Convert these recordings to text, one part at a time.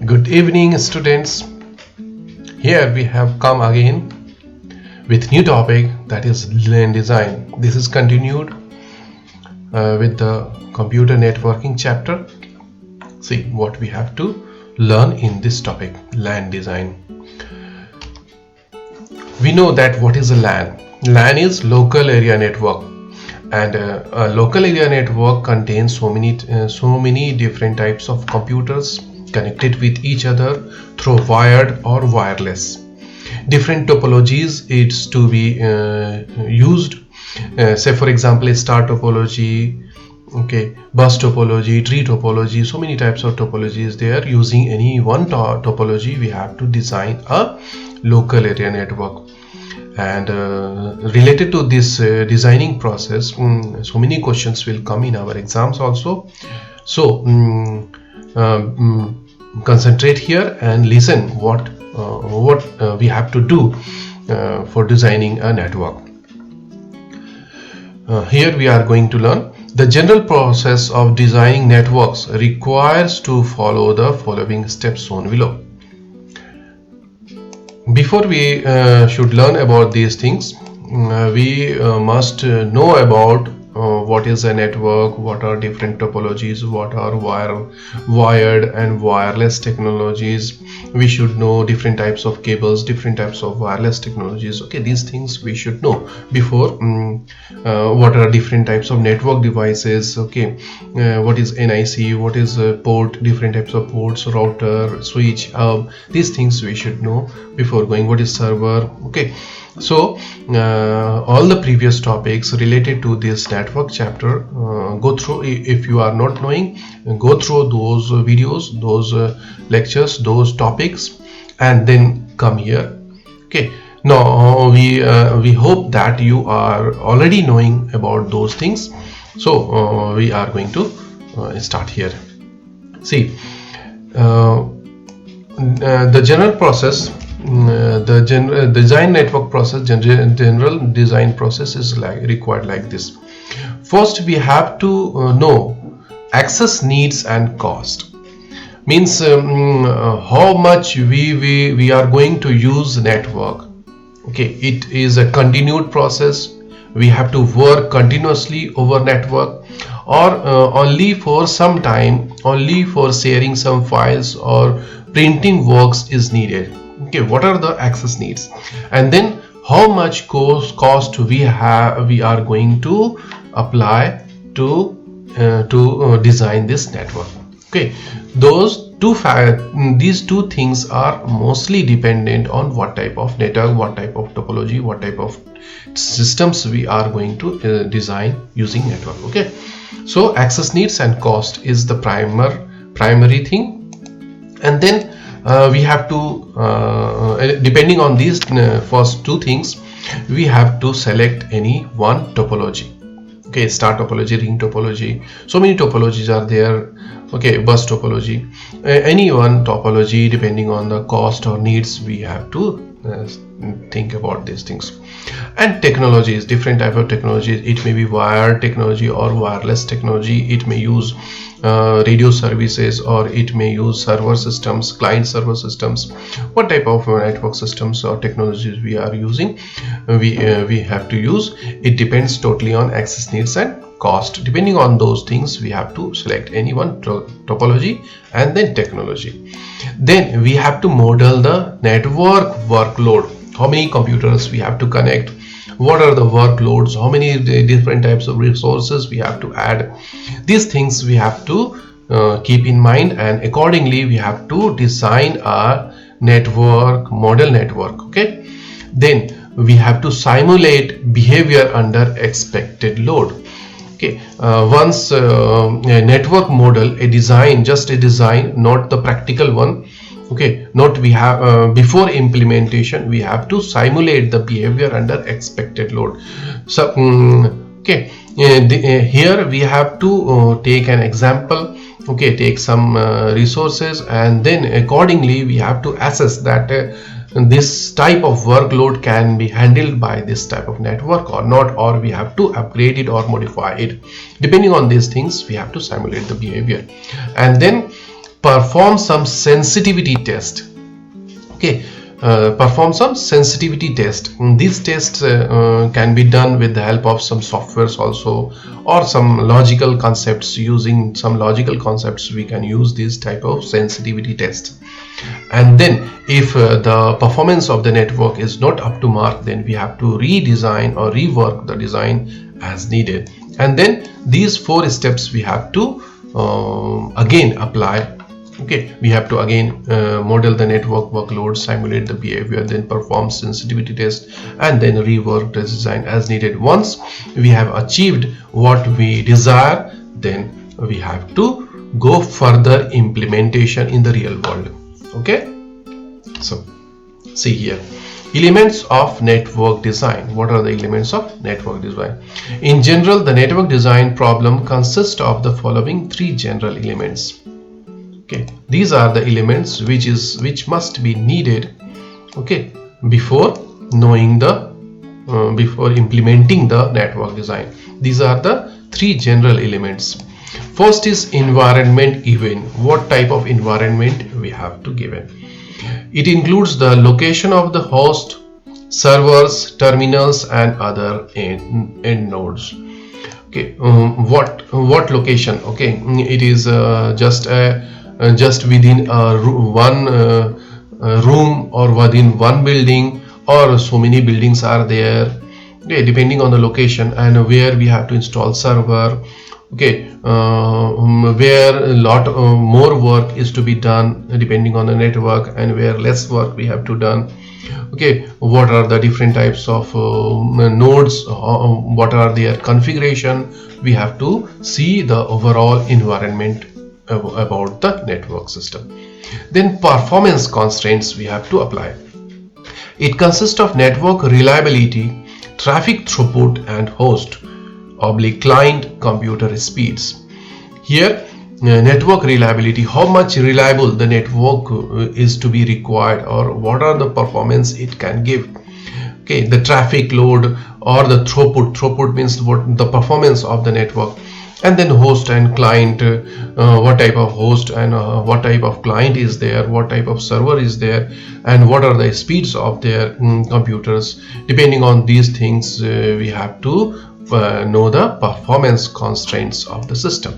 Good evening, students. Here we have come again with new topic, that is LAN Design. This is continued with the computer networking chapter. See what we have to learn in this topic, LAN Design. We know that what is a LAN. LAN is local area network, and a local area network contains so many different types of computers connected with each other through wired or wireless. Different topologies is to be used. Say for example, a star topology, bus topology, tree topology. So many types of topologies there. Using any one topology, we have to design a local area network. And related to this designing process, so many questions will come in our exams also. So concentrate here and listen what we have to do for designing a network. Here we are going to learn the general process of designing networks requires to follow the following steps shown below. Before we should learn about these things, we must know about what is a network, what are different topologies, what are wired and wireless technologies. We should know different types of cables, different types of wireless technologies. These things we should know before. What are different types of network devices, what is NIC, what is port, different types of ports, router, switch, these things we should know before going. What is server? So all the previous topics related to this network chapter, go through. If you are not knowing, go through those videos, those lectures, those topics, and then come here. Now we hope that you are already knowing about those things. So we are going to start here. See, the general process, the design network process, general design process is required like this. First, we have to know access needs and cost. Means how much we are going to use network. It is a continued process. We have to work continuously over network, or only for some time, only for sharing some files or printing works is needed. What are the access needs, and then how much cost we are going to apply to design this network. These two things are mostly dependent on what type of network, what type of topology, what type of systems we are going to design using network. So access needs and cost is the primary thing, and then we have to depending on these first two things, we have to select any one topology. Star topology, ring topology, so many topologies are there. Bus topology, any one topology, depending on the cost or needs, we have to think about these things. And technologies, different type of technologies. It may be wired technology or wireless technology. It may use radio services, or it may use server systems, client server systems. What type of network systems or technologies we are using, we have to use. It depends totally on access needs and cost. Depending on those things, we have to select any one topology and then technology. Then we have to model the network workload. How many computers we have to connect, what are the workloads, how many different types of resources we have to add. These things we have to keep in mind, and accordingly we have to design our network, model network. Then we have to simulate behavior under expected load. Once a network model, just a design, not the practical one. Not we have before implementation, we have to simulate the behavior under expected load. So here we have to take an example. Take some resources, and then accordingly we have to assess that this type of workload can be handled by this type of network or not, or we have to upgrade it or modify it. Depending on these things, we have to simulate the behavior, and then perform some sensitivity test. Okay, perform some sensitivity test. These tests can be done with the help of some softwares also, or some logical concepts. Using some logical concepts we can use this type of sensitivity test. And then if the performance of the network is not up to mark, then we have to redesign or rework the design as needed. And then these 4 steps we have to again apply. Okay, we have to again model the network workload, simulate the behavior, then perform sensitivity test, and then rework the design as needed. Once we have achieved what we desire, then we have to go further implementation in the real world. Okay, so see here, elements of network design. What are the elements of network design? In general, the network design problem consists of the following 3 general elements. Okay, these are the elements which must be needed, okay, before knowing the before implementing the network design. These are the 3 general elements. First is environment given. What type of environment we have to given? It includes the location of the host, servers, terminals, and other end nodes. Okay, what location? Okay, it is just within one room, or within one building, or so many buildings are there. Okay, depending on the location, and where we have to install server. Okay, where a lot more work is to be done depending on the network, and where less work we have to done. Okay, what are the different types of nodes, what are their configuration? We have to see the overall environment about the network system. Then performance constraints we have to apply. It consists of network reliability, traffic throughput, and host client computer speeds. Here, network reliability, how much reliable the network is to be required, or what are the performance it can give. Okay, the traffic load or the throughput means what the performance of the network. And then host and client, what type of host and what type of client is there, what type of server is there, and what are the speeds of their computers. Depending on these things, we have to know the performance constraints of the system.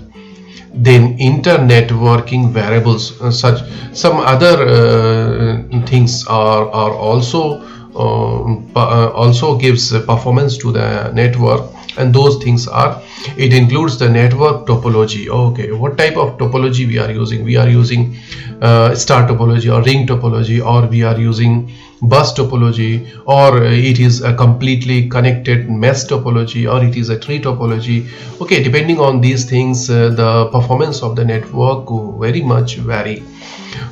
Then internetworking variables, such some other things are also gives performance to the network, and those things are, it includes the network topology. Okay, what type of topology we are using? We are using star topology or ring topology, or we are using bus topology, or it is a completely connected mesh topology, or it is a tree topology. Okay, depending on these things, the performance of the network very much vary.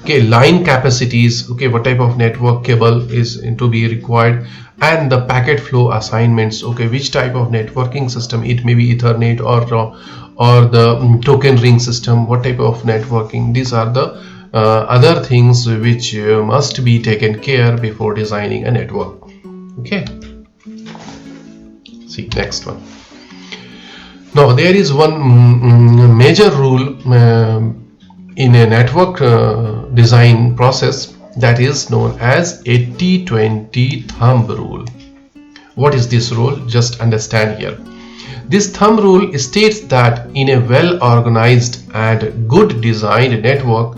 Okay, line capacities. Okay, what type of network cable is to be required, and the packet flow assignments. Okay, which type of networking system, it may be Ethernet or the token ring system, what type of networking. These are the other things which must be taken care before designing a network. Okay, see next one. Now there is one major rule in a network design process, that is known as 80-20 thumb rule. What is this rule? Just understand here. This thumb rule states that in a well organized and good designed network,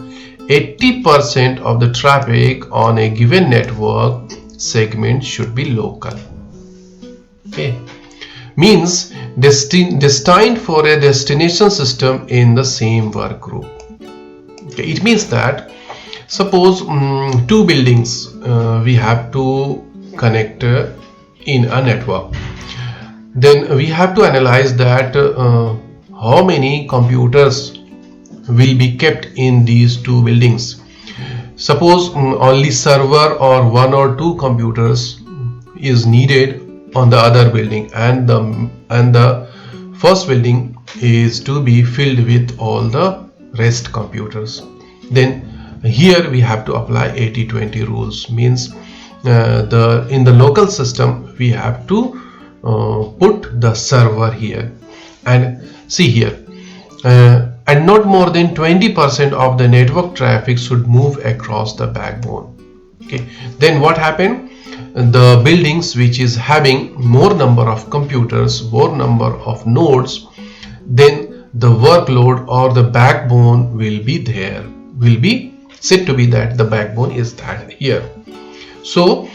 80% of the traffic on a given network segment should be local. Okay, means destined for a destination system in the same work group. Okay, it means that suppose 2 buildings we have to connect in a network. Then we have to analyze that how many computers will be kept in these 2 buildings. Suppose only server or 1 or 2 computers is needed on the other building, and the first building is to be filled with all the rest computers. Then here we have to apply 80-20 rules. Means in the local system we have to put the server here, and see here and not more than 20% of the network traffic should move across the backbone. Okay, then what happened? The buildings which is having more number of computers, more number of nodes, then the workload or the backbone will be there, will be said to be that the backbone is that here. So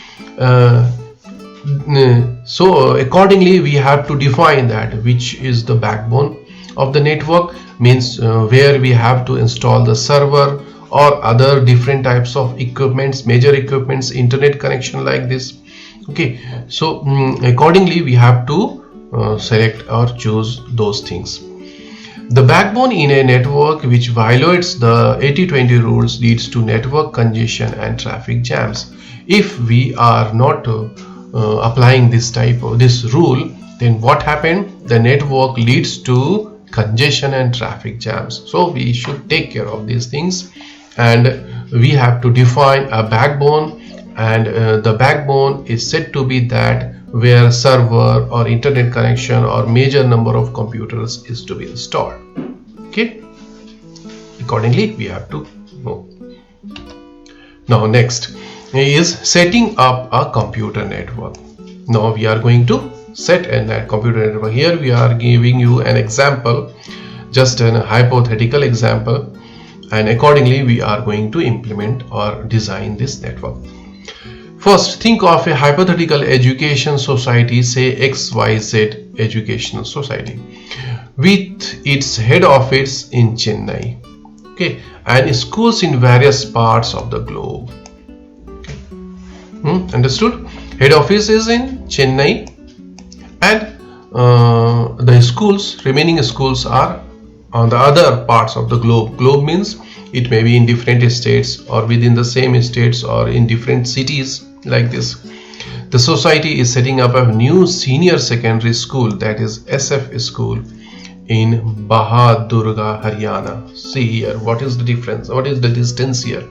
accordingly we have to define that which is the backbone of the network, means where we have to install the server or other different types of equipments, major equipments, internet connection like this. Okay, so accordingly we have to select or choose those things. The backbone in a network which violates the 80-20 rules leads to network congestion and traffic jams. If we are not applying this rule, then what happened? The network leads to congestion and traffic jams. So we should take care of these things, and we have to define a backbone, and the backbone is said to be that where server or internet connection or major number of computers is to be installed. Okay, accordingly we have to know. Now next is setting up a computer network. Now we are going to set a computer network. Here we are giving you an example, just a hypothetical example, and accordingly we are going to implement or design this network. First, think of a hypothetical education society, say XYZ Educational Society, with its head office in Chennai, okay, and schools in various parts of the globe. Okay. Understood? Head office is in Chennai, and the schools, remaining schools, are on the other parts of the globe. Globe means it may be in different states or within the same states or in different cities like this. The society is setting up a new senior secondary school, that is SF school, in Bahadurgarh, Haryana. See here, what is the difference? What is the distance here?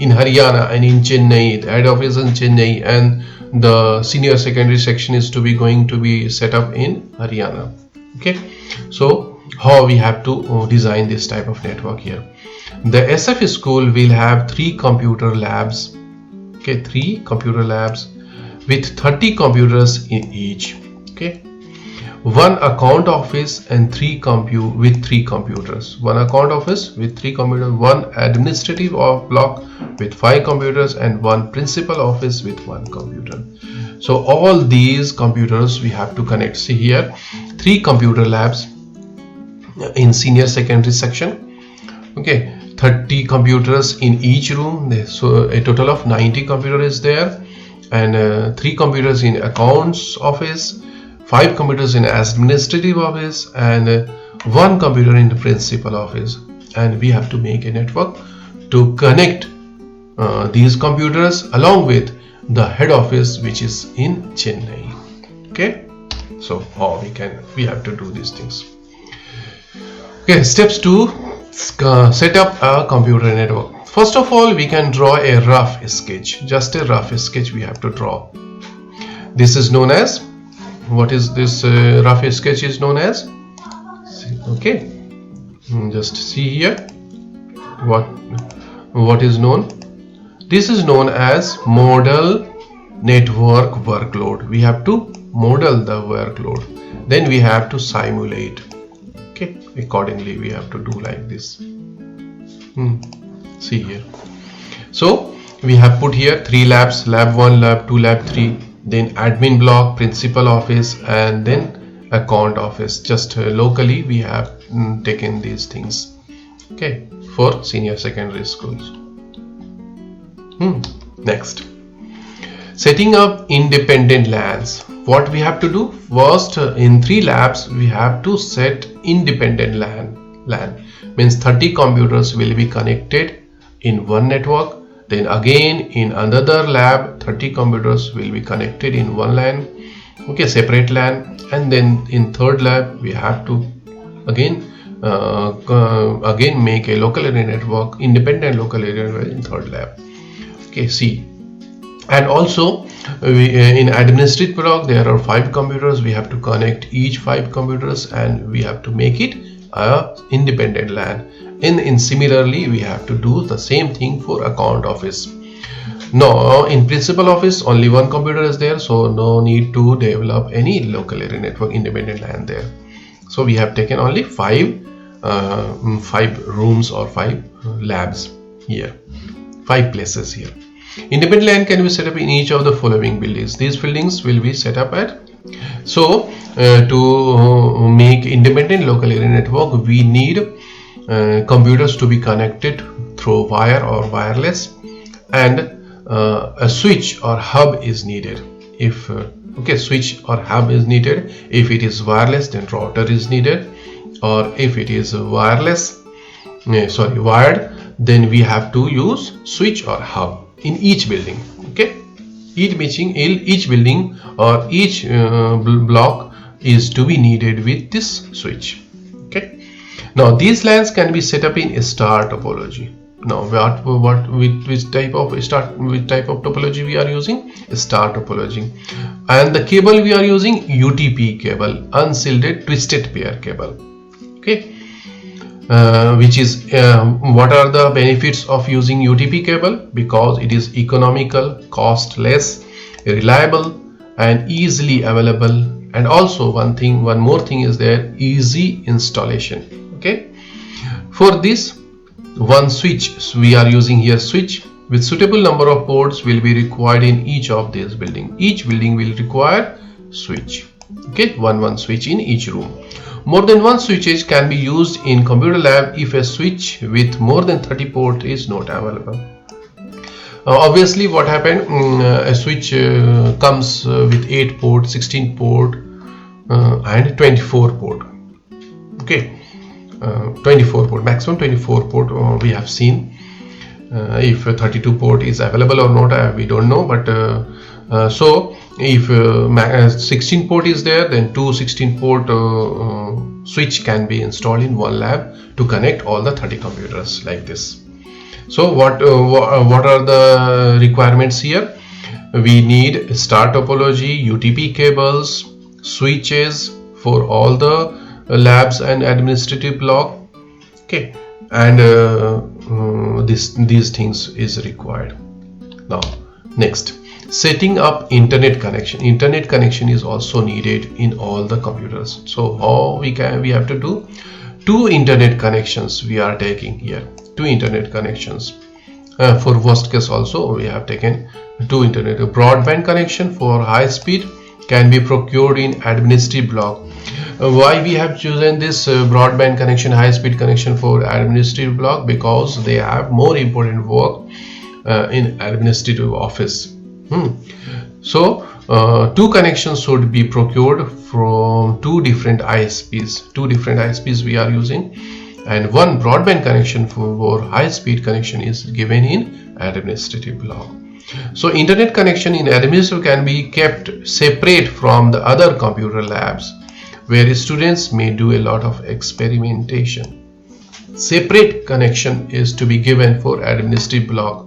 In Haryana and in Chennai, the head office in Chennai, and the senior secondary section is going to be set up in Haryana. Okay, so how we have to design this type of network here? The SF school will have 3 computer labs. Okay, 3 computer labs with 30 computers in each. Okay, 1 account office and 3 with 3 computers. 1 account office with 3 computers, 1 administrative block with 5 computers, and 1 principal office with 1 computer. So all these computers we have to connect. See here, 3 computer labs in senior secondary section. Okay, 30 computers in each room, so a total of 90 computers is there, and 3 computers in accounts office, 5 computers in administrative office, and 1 computer in the principal office. And we have to make a network to connect these computers along with the head office which is in Chennai. Okay, so how we have to do these things. Okay, steps to set up a computer network. First of all, we can draw a rough sketch, just a rough sketch we have to draw. This is known as, what is this rough sketch is known as? Okay, just see here what is known. This is known as model network workload. We have to model the workload, then we have to simulate. Okay, accordingly we have to do like this. See here, so we have put here 3 labs, lab 1, lab 2, lab 3, then admin block, principal office, and then account office. Just locally we have taken these things, okay, for senior secondary schools. Next, setting up independent LANs. What we have to do? First, in 3 labs we have to set independent LAN means 30 computers will be connected in one network. Then again in another lab 30 computers will be connected in one LAN, okay, separate LAN. And then in 3rd lab we have to again make a local area network, independent local area network in 3rd lab. Okay, see. And also in administrative block there are 5 computers. We have to connect each 5 computers and we have to make it a independent LAN. In similarly, we have to do the same thing for account office. Now, in principal office, only one computer is there, so no need to develop any local area network independent LAN there. So we have taken only five rooms or 5 labs here, 5 places here. Independent LAN can be set up in each of the following buildings. These buildings will be set up at. So to make independent local area network, we need computers to be connected through wire or wireless, and a switch or hub is needed. If switch or hub is needed. If it is wireless, then router is needed, or if it is wired, then we have to use switch or hub in each building. Okay, each building or each block is to be needed with this switch. Okay, now these LANs can be set up in a star topology. Now which type of topology we are using? A star topology. And the cable we are using, UTP cable, unshielded twisted pair cable. Okay, which is what are the benefits of using UTP cable? Because it is economical, costless, reliable, and easily available. And also one more thing is there, easy installation. Okay, for this, one switch, we are using here switch with suitable number of ports will be required in each of these buildings. Each building will require switch. Okay, one switch in each room. More than one switches can be used in computer lab if a switch with more than 30 port is not available. Obviously, what happened? A switch comes with 8 port, 16 port, and 24 port. Okay. 24 port, maximum 24 port we have seen. If 32 port is available or not, we don't know, but so if 16 port is there, then 2 16 port switch can be installed in one lab to connect all the 30 computers like this. So what are the requirements here? We need star topology, UTP cables, switches for all the labs and administrative block. Okay, and these things is required. Now next, setting up internet connection. Internet connection is also needed in all the computers. So how we have to do 2 internet connections we are taking here, 2 internet connections. For worst case also we have taken 2 internet. A broadband connection for high speed can be procured in administrative block. Why we have chosen this broadband connection, high speed connection for administrative block? Because they have more important work in administrative office. So 2 connections should be procured from 2 different ISPs. 2 different ISPs we are using, and 1 broadband connection for high speed connection is given in administrative block. So internet connection in administrative can be kept separate from the other computer labs, where students may do a lot of experimentation. Separate connection is to be given for administrative block.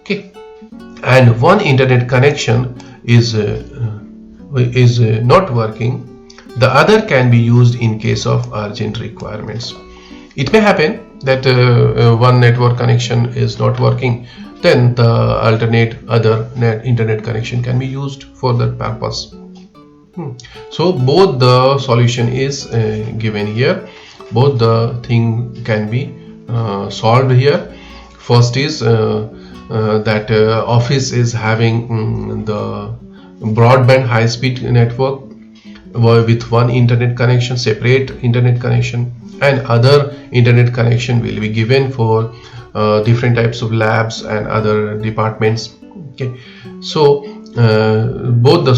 Okay, and one internet connection is not working, the other can be used in case of urgent requirements. It may happen that one network connection is not working, then the alternate other internet connection can be used for that purpose. So both the solution is given here, both the thing can be solved here. First is that office is having the broadband high speed network with 1 internet connection, separate internet connection, and other internet connection will be given for different types of labs and other departments. Okay, so both the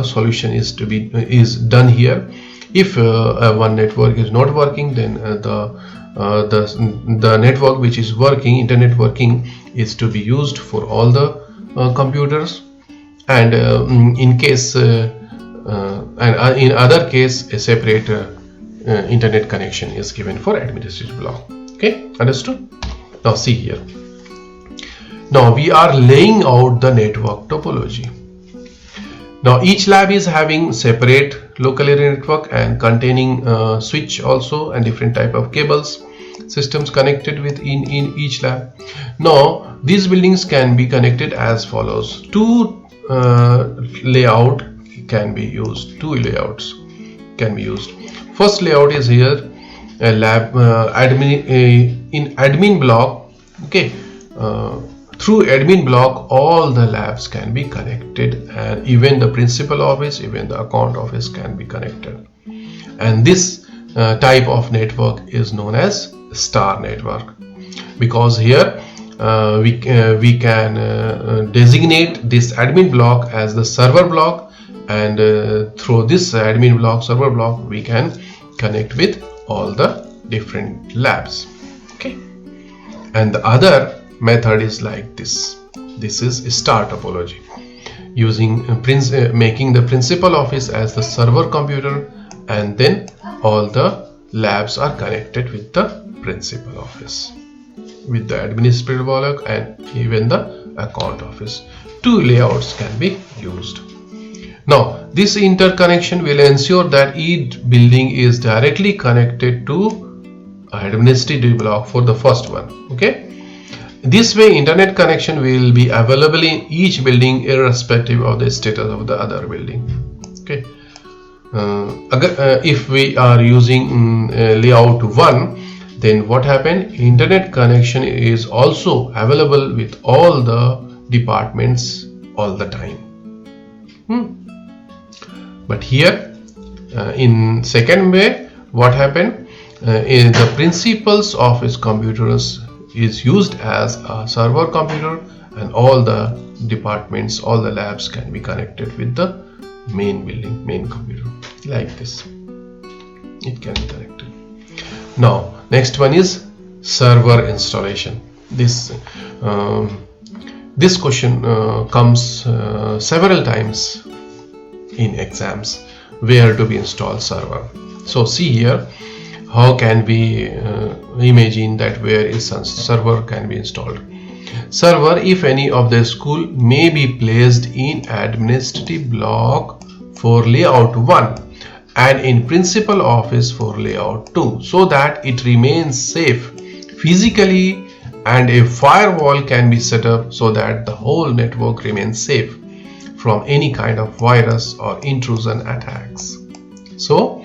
solution is done here. If one network is not working, then the network which is working, Internetworking, is to be used for all the computers, and in case and in other case a separate internet connection is given for administrative block. Okay, understood? Now see here. Now we are laying out the network topology. Now each lab is having separate local area network and containing switch also and different type of cables systems connected with in each lab. Now these buildings can be connected as follows. Two layouts can be used. First layout is here, a lab in admin block. Okay, through admin block all the labs can be connected, and even the principal office, even the account office can be connected. And this type of network is known as star network, because here we can designate this admin block as the server block, and through this admin block, server block, we can connect with all the different labs. Okay, and the other method is like this. This is star topology, using making the principal office as the server computer, and then all the labs are connected with the principal office, with the administrative block and even the account office. Two layouts can be used. Now this interconnection will ensure that each building is directly connected to administrative block for the first one. Okay, this way internet connection will be available in each building irrespective of the status of the other building. Okay, if we are using layout 1, then what happened? Internet connection is also available with all the departments all the time. But here in second way, what happened? In the principal's office computers is used as a server computer, and all the departments, all the labs can be connected with the main building, main computer, like this. It can be connected. Now next one is server installation. This question comes several times in exams, where to be installed server. So see here, how can we imagine that where is a server can be installed. Server, if any of the school, may be placed in administrative block for layout 1 and in principal office for layout 2, so that it remains safe physically, and a firewall can be set up so that the whole network remains safe from any kind of virus or intrusion attacks. So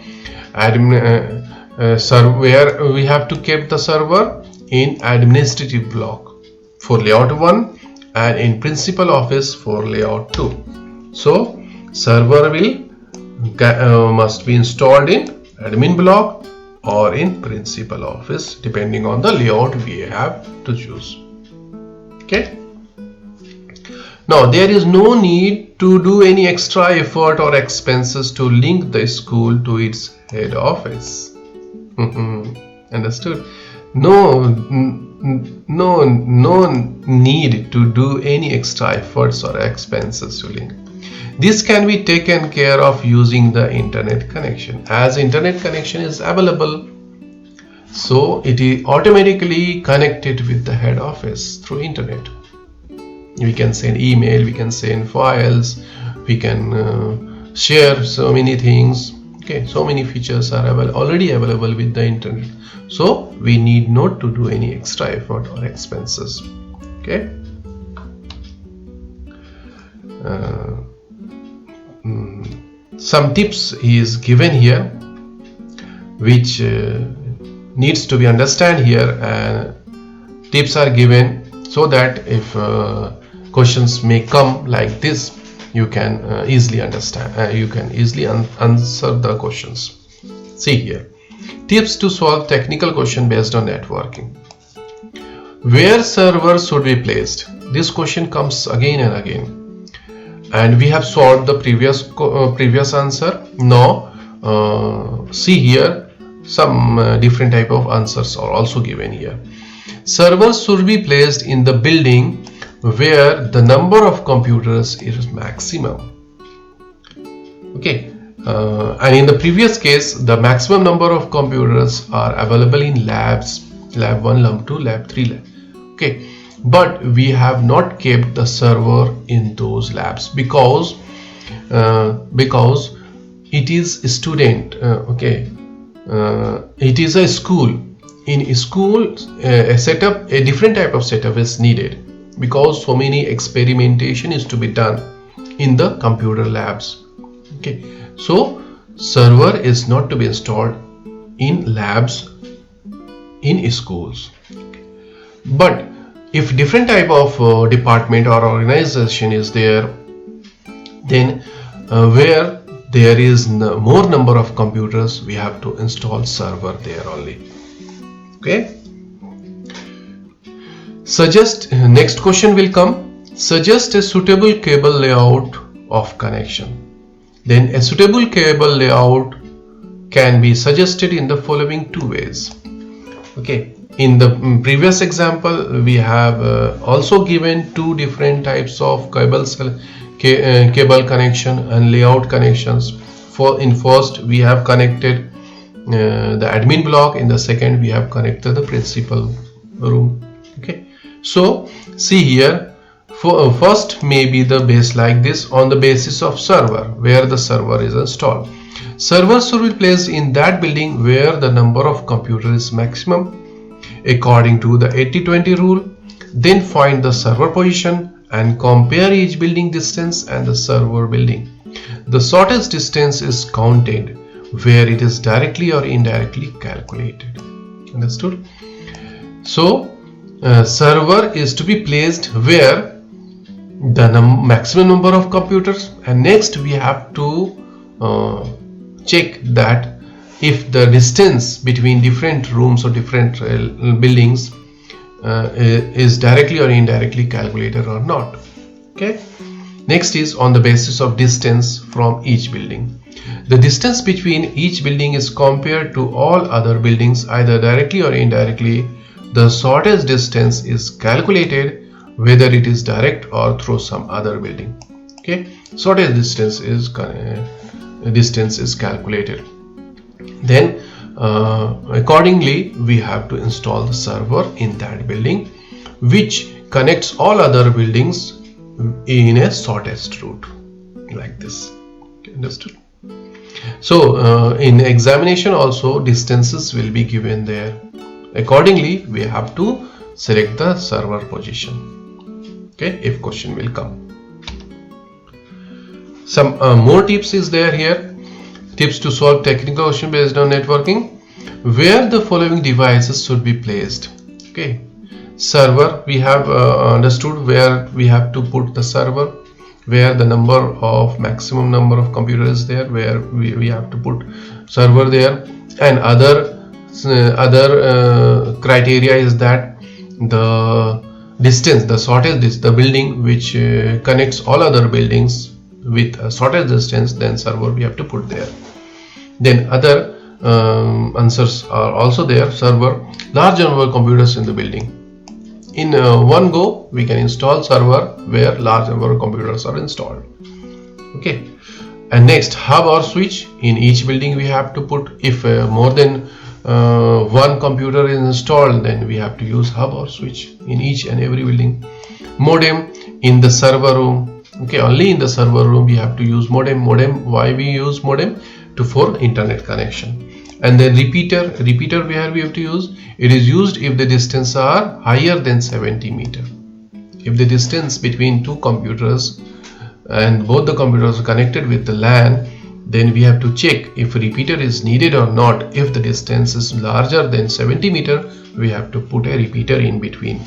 where we have to keep the server in administrative block for layout 1 and in principal office for layout 2. So server will must be installed in admin block or in principal office, depending on the layout we have to choose. Okay, now there is no need to do any extra effort or expenses to link the school to its head office. Understood? No need to do any extra efforts or expenses to link. This can be taken care of using the internet connection, as internet connection is available, so it is automatically connected with the head office through internet. We can send email, we can send files, we can share so many things. Okay, so many features are already available with the internet, so we need not to do any extra effort or expenses. Okay, some tips is given here which needs to be understood here, and tips are given so that if questions may come like this, you can easily understand, you can easily answer the questions. See here, tips to solve technical question based on networking. Where servers should be placed? This question comes again and again, and we have solved the previous answer. Now see here, some different type of answers are also given here. Servers should be placed in the building where the number of computers is maximum. Okay, and in the previous case, the maximum number of computers are available in labs, lab 1, lab 2, lab 3 lab. Okay, but we have not kept the server in those labs, because because it is a student. It is a school. In a school, a different type of setup is needed, because so many experimentation is to be done in the computer labs. Okay, so server is not to be installed in labs in schools. But if different type of department or organization is there, then where there is more number of computers, we have to install server there only. Okay, suggest, next question will come, suggest a suitable cable layout of connection. Then a suitable cable layout can be suggested in the following two ways. Okay, in the previous example we have also given two different types of cable connection and layout connections. In first we have connected the admin block, in the second we have connected the principal room. Okay, so see here, first maybe the base like this, on the basis of server, where the server is installed. Servers should be placed in that building where the number of computers is maximum according to the 80-20 rule. Then find the server position and compare each building distance and the server building. The shortest distance is counted where it is directly or indirectly calculated. Understood? So server is to be placed where the maximum number of computers, and next we have to check that if the distance between different rooms or different buildings is directly or indirectly calculated or not. Okay, next is on the basis of distance from each building. The distance between each building is compared to all other buildings either directly or indirectly. The shortest distance is calculated whether it is direct or through some other building. Okay, shortest distance is calculated. Then accordingly we have to install the server in that building, which connects all other buildings in a shortest route, like this. Okay, understood? So in examination also distances will be given there. Accordingly we have to select the server position. Okay, if question will come. Some more tips is there here. Tips to solve technical question based on networking. Where the following devices should be placed. Okay, server, we have understood where we have to put the server, where the maximum number of computers is there, where we have to put server there. And other criteria is that the distance, the shortest, the building which connects all other buildings with a shortest distance, then server we have to put there. Then other answers are also there. Server, large number of computers in the building. In one go we can install server where large number of computers are installed. Okay, and next, hub or switch. In each building we have to put, if more than one computer is installed, then we have to use hub or switch in each and every building. Modem in the server room. Okay, only in the server room we have to use modem. Why we use modem? For internet connection. And then repeater where we have to use, it is used if the distance are higher than 70 meters. If the distance between two computers and both the computers are connected with the LAN, then we have to check if a repeater is needed or not. If the distance is larger than 70 meters, we have to put a repeater in between.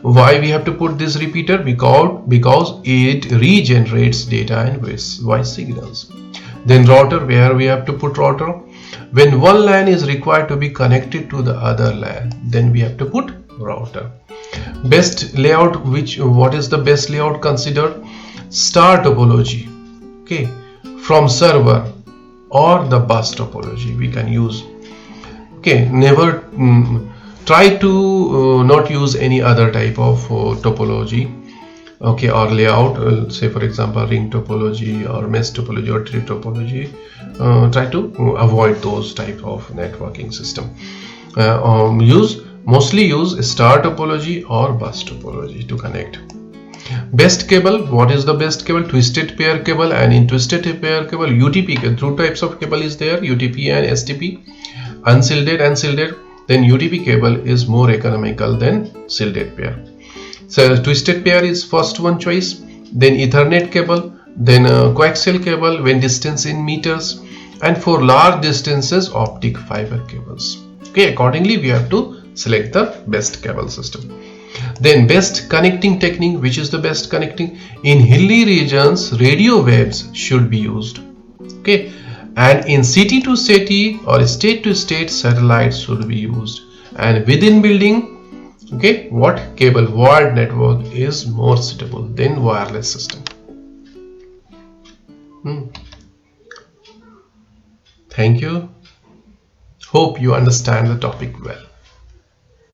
Why we have to put this repeater? Because it regenerates data and voice signals. Then router, where we have to put router. When one LAN is required to be connected to the other LAN, then we have to put router. Best layout, what is the best layout considered? Star topology, okay, from server, or the bus topology we can use. Okay, never try to not use any other type of topology, okay, or layout, say for example ring topology or mesh topology or tree topology. Try to avoid those type of networking system. Mostly use star topology or bus topology to connect. Best cable, what is the best cable? Twisted pair cable. And in twisted pair cable, UTP, two types of cable is there, UTP and STP, unshielded and shielded. Then UTP cable is more economical than shielded pair. So twisted pair is first one choice, then Ethernet cable, then coaxial cable when distance in meters, and for large distances optic fiber cables. Okay, accordingly we have to select the best cable system. Then best connecting technique, which is the best connecting? In hilly regions, radio waves should be used. Okay, and in city to city or state to state, satellites should be used. And within building, okay, what cable? Wired network is more suitable than wireless system. Thank you. Hope you understand the topic well.